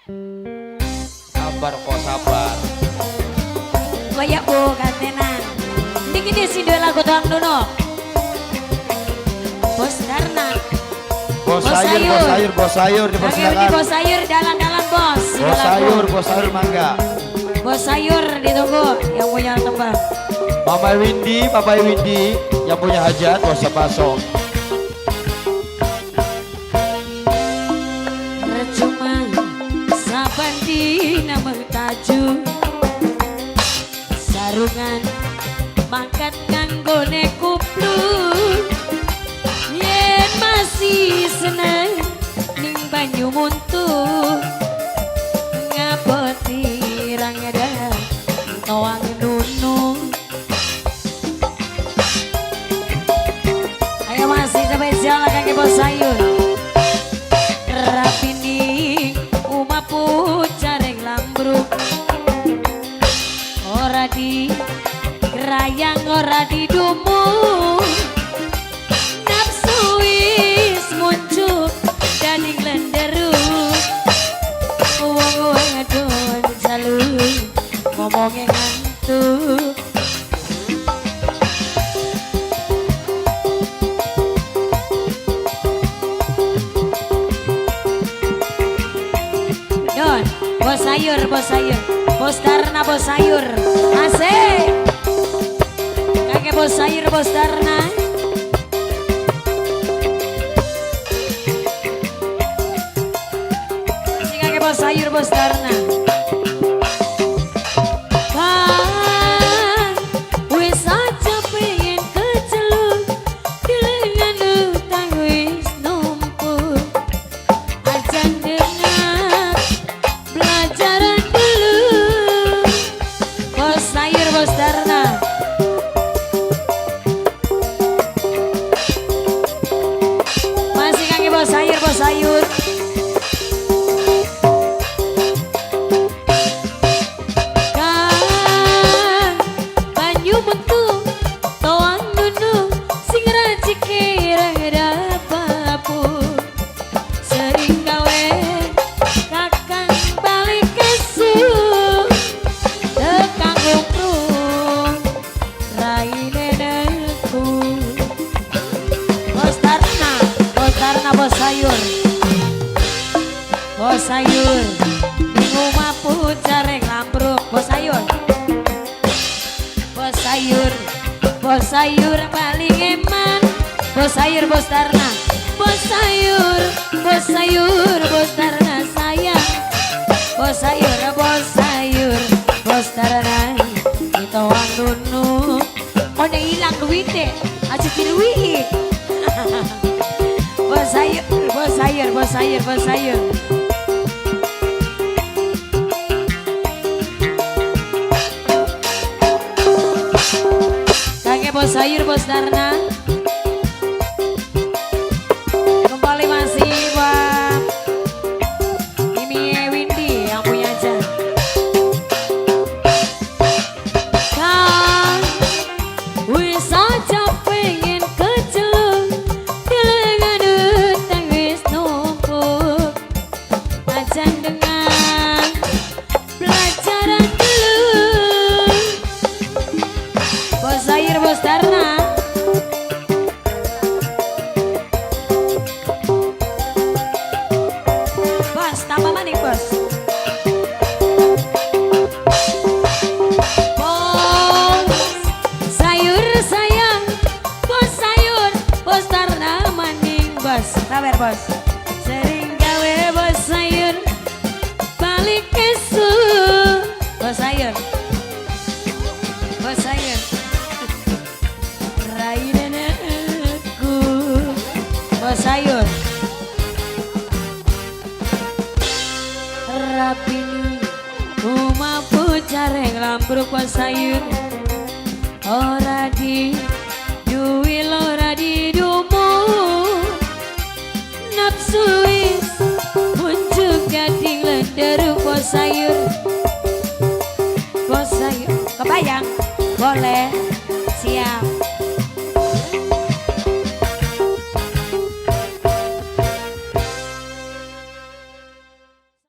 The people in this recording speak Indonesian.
Sabar kok sabar. Kayak bukan tenan. Dikit si dua lagu doang dulu. Bos Darna. Bos sayur, bos sayur, bos sayur dipersilakan. Bos sayur dalan-dalan bos. Bos sayur mangga. Bos sayur ditunggu yang punya tempat. Mama Windy yang punya hajat bos baso. Percuma saban dina mengtaju sarungan mangkat nganggone kuplu yen masih seneng ning banyu muntuh ngapoti rangeda toang nunu. Ayo masih spesial kaki bos sayur rapini uma pucareng lambruk ora di gerayang ora di dumu nafsu wis muncul dan nglenderu wong ngadon jalu ngomongnya ngantuk. Bos sayur, bos Darna, bos sayur, asik. Kakek bos sayur, bos Darna. Si kakek bos sayur, bos Darna. Kan, wis aja pengen keceluk, dengan utang wis numpuk. Ajan dengar pelajaran dulu bos sayur bos Darna. Masih kaki bos sayur kan banyu metu toan dunu sing racik kira dapapu sering gawe kakang balik kesu tekang umrung rai neneku. Bos Darna bos sayur di rumah pucareng lambruk bos sayur paling eman bos sayur bos Darna bos Darna sayang bos sayur bos Darna itu wang nunu mau hilang duitnya aja diluwi. Bos sayur kakek bos sayur bos Darna kembali masih buat Mimi Windy yang punya aja. Kan wis aja pengen keceluk dengan utang wis numpuk ajan dengan pelajaran dulu bos sayur bos Darna. Bos tambah manik bos. Bos sayur sayang bos Darna maning bos. Sabar bos. Sering gawe bos sayur balik kesu bos sayur rai nenekku bos sayur rapini rumah pucareng lambruk bos sayur ora di duwil ora di dumu nafsu wis muncul gading lenderu bos sayur